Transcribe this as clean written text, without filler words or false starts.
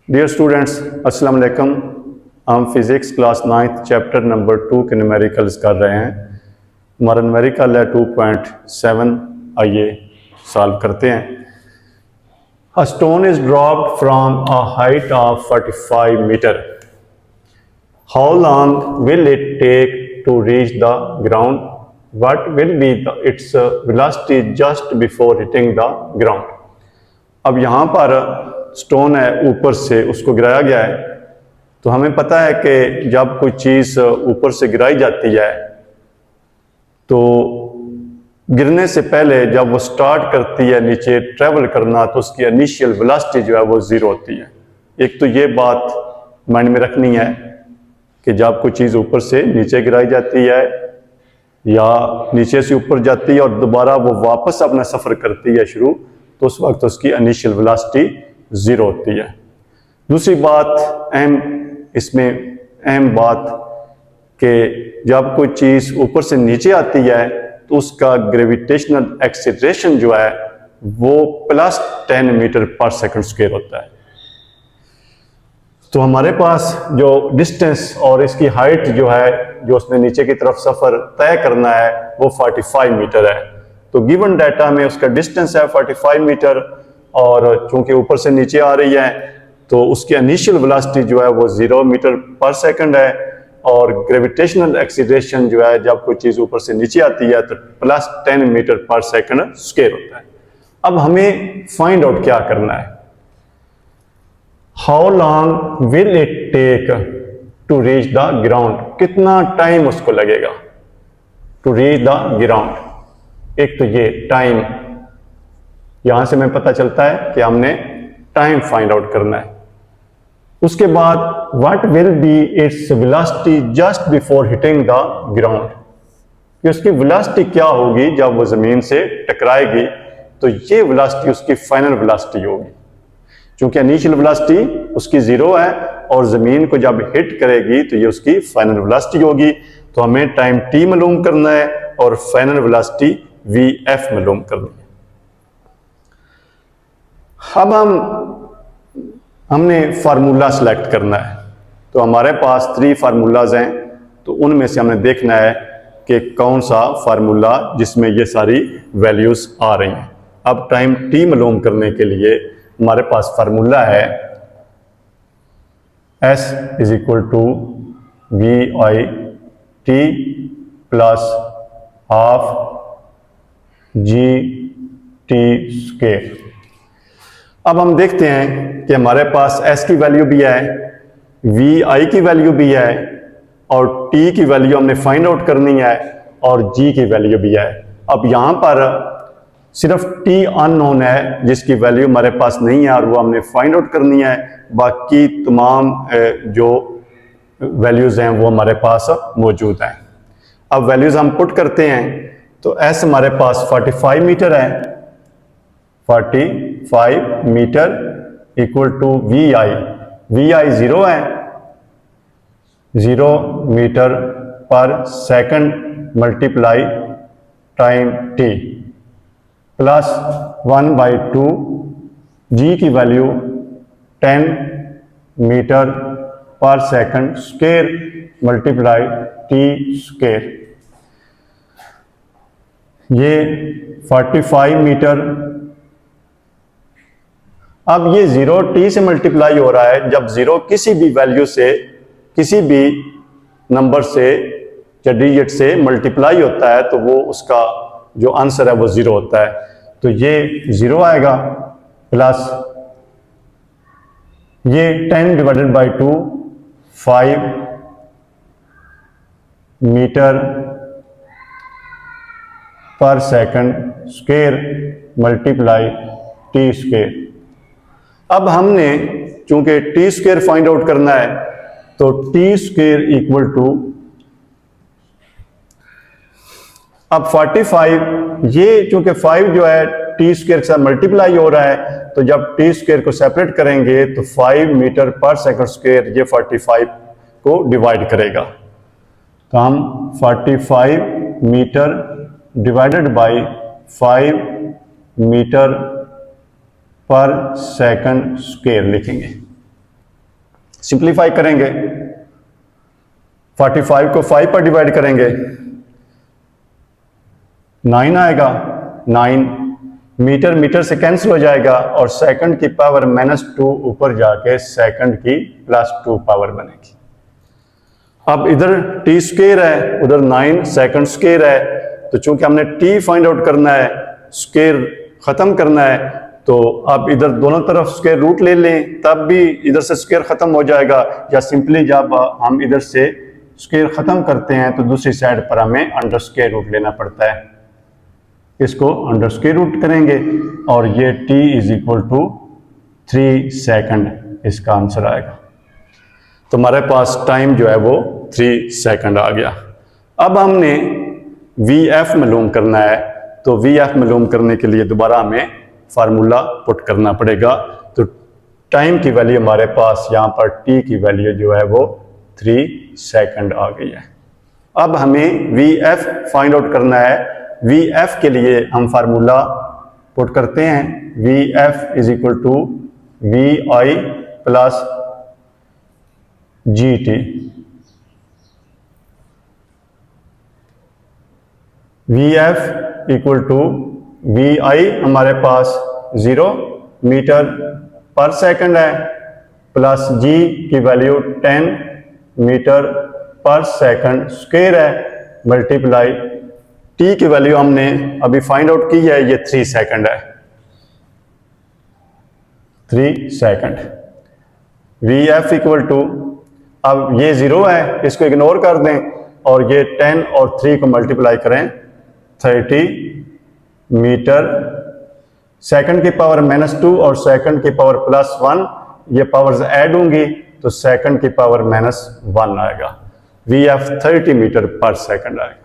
Dear students, अस्सलाम वालेकुम। हम physics class 9th chapter number 2 के न्यूमेरिकल्स कर रहे हैं। हमारा न्यूमेरिकल है 2.7। आइए सॉल्व करते हैं। A stone is dropped from a height of 45 metre. How long will it take to reach the ground? What will be its velocity just before hitting the ground? अब यहाँ पर स्टोन है, ऊपर से उसको गिराया गया है। तो हमें पता है कि जब कोई चीज़ ऊपर से गिराई जाती है तो गिरने से पहले जब वो स्टार्ट करती है नीचे ट्रेवल करना तो उसकी इनिशियल वेलोसिटी जो है वो ज़ीरो होती है। एक तो ये बात माइंड में रखनी है कि जब कोई चीज़ ऊपर से नीचे गिराई जाती है या नीचे से ऊपर जाती है और दोबारा वो वापस अपना सफ़र करती है शुरू, तो उस वक्त उसकी इनिशियल वेलोसिटी ज़ीरो होती है। दूसरी बात इसमें अहम बात कि जब कोई चीज़ ऊपर से नीचे आती है तो उसका ग्रेविटेशनल एक्सीलरेशन जो है वो +10 मीटर पर सेकंड स्क्वायर होता है। तो हमारे पास जो डिस्टेंस और इसकी हाइट जो है, जो उसने नीचे की तरफ सफ़र तय करना है, वो 45 मीटर है। तो गिवन डाटा में उसका डिस्टेंस है 45 मीटर और चूंकि ऊपर से नीचे आ रही है तो उसकी इनिशियल वेलोसिटी जो है वो 0 मीटर पर सेकंड है और ग्रेविटेशनल एक्सीलरेशन जो है जब कोई चीज़ ऊपर से नीचे आती है तो +10 मीटर पर सेकंड स्क्वायर होता है। अब हमें फाइंड आउट क्या करना है? How long will it take to reach the ground? कितना टाइम उसको लगेगा टू रीच द ग्राउंड? एक तो ये टाइम, यहां से हमें पता चलता है कि हमने टाइम फाइंड आउट करना है। उसके बाद what will be its velocity just before hitting the ground? कि उसकी वेलोसिटी क्या होगी जब वो जमीन से टकराएगी, तो ये वेलोसिटी उसकी फाइनल वेलोसिटी होगी। क्योंकि इनिशियल वेलोसिटी उसकी 0 है और जमीन को जब हिट करेगी तो ये उसकी फाइनल वेलोसिटी होगी। तो हमें टाइम t मालूम करना है और फाइनल वेलोसिटी vf मालूम करनी है। अब हमने फार्मूला सेलेक्ट करना है। तो हमारे पास 3 फार्मूलाज हैं, तो उनमें से हमने देखना है कि कौन सा फार्मूला जिसमें ये सारी वैल्यूज आ रही हैं। अब टाइम t मालूम करने के लिए हमारे पास फार्मूला है S = VIT + ½ GT²। अब हम देखते हैं कि हमारे पास S की वैल्यू भी है, VI की वैल्यू भी है और T की वैल्यू हमने फाइंड आउट करनी है और G की वैल्यू भी है। अब यहाँ पर सिर्फ T अननोन है जिसकी वैल्यू हमारे पास नहीं है और वो हमने फाइंड आउट करनी है। बाकी तमाम जो वैल्यूज़ हैं वो हमारे पास मौजूद हैं। अब वैल्यूज़ हम पुट करते हैं तो S हमारे पास 45 मीटर है, 45 मीटर = VI 0 है, 0 मीटर पर second multiply time t +1/2 G की वैल्यू 10 मीटर पर सेकंड स्क्वायर मल्टीप्लाई t²। ये 45 मीटर। अब ये 0 t से मल्टीप्लाई हो रहा है। जब 0 किसी भी वैल्यू से, किसी भी नंबर से या डिजिट से मल्टीप्लाई होता है तो वो उसका जो आंसर है वो 0 होता है। तो ये 0 आएगा प्लस ये 10/2 5 मीटर पर सेकंड स्क्वायर मल्टीप्लाई t²। अब हमने चूंकि t² फाइंड आउट करना है तो t² = अब 45, ये चूंकि 5 जो है t² के साथ मल्टीप्लाई हो रहा है तो जब t² को सेपरेट करेंगे तो 5 मीटर पर सेकंड स्क्वायर ये 45 को डिवाइड करेगा। तो हम 45 मीटर डिवाइडेड बाय 5 मीटर पर सेकंड स्क्वायर लिखेंगे। सिंप्लीफाई करेंगे, 45 को 5 पर डिवाइड करेंगे, 9 आएगा। 9 मीटर मीटर से कैंसिल हो जाएगा और सेकंड की पावर -2 ऊपर जाके सेकंड की +2 पावर बनेगी। अब इधर t स्क्वायर है, उधर 9 सेकंड स्क्वायर है, तो चूंकि हमने t फाइंड आउट करना है, स्क्वायर खत्म करना है, तो अब इधर दोनों तरफ स्क्वायर रूट ले लें, तब भी इधर से स्क्वायर खत्म हो जाएगा। या सिंपली जब हम इधर से स्क्वायर खत्म करते हैं तो दूसरी साइड पर हमें अंडर स्क्वायर रूट लेना पड़ता है, इसको अंडर स्क्वायर रूट करेंगे और ये t = 3 सेकंड इसका आंसर आएगा। तो हमारे पास टाइम जो है वो 3 सेकंड आ गया। अब हमने VF मालूम करना है, तो VF मालूम करने के लिए दोबारा हमें फार्मूला पुट करना पड़ेगा। तो टाइम की वैल्यू हमारे पास यहाँ पर t की वैल्यू जो है वो 3 सेकंड आ गई है। अब हमें VF फाइंड आउट करना है। VF के लिए हम फार्मूला पुट करते हैं, VF = VI + GT। VF = VI हमारे पास 0 मीटर पर सेकंड है, प्लस G की वैल्यू 10 मीटर पर सेकंड स्क्वायर है, मल्टीप्लाई T की वैल्यू हमने अभी फाइंड आउट की है, ये 3 सेकंड है, 3 सेकंड। VF = अब ये 0 है, इसको इग्नोर कर दें और ये 10 और 3 को मल्टीप्लाई करें, 30 मीटर, सेकंड की पावर -2 और सेकंड की पावर +1, ये पावर्स ऐड होंगी तो सेकंड की पावर -1 आएगा। VF 30 मीटर पर सेकंड आएगा।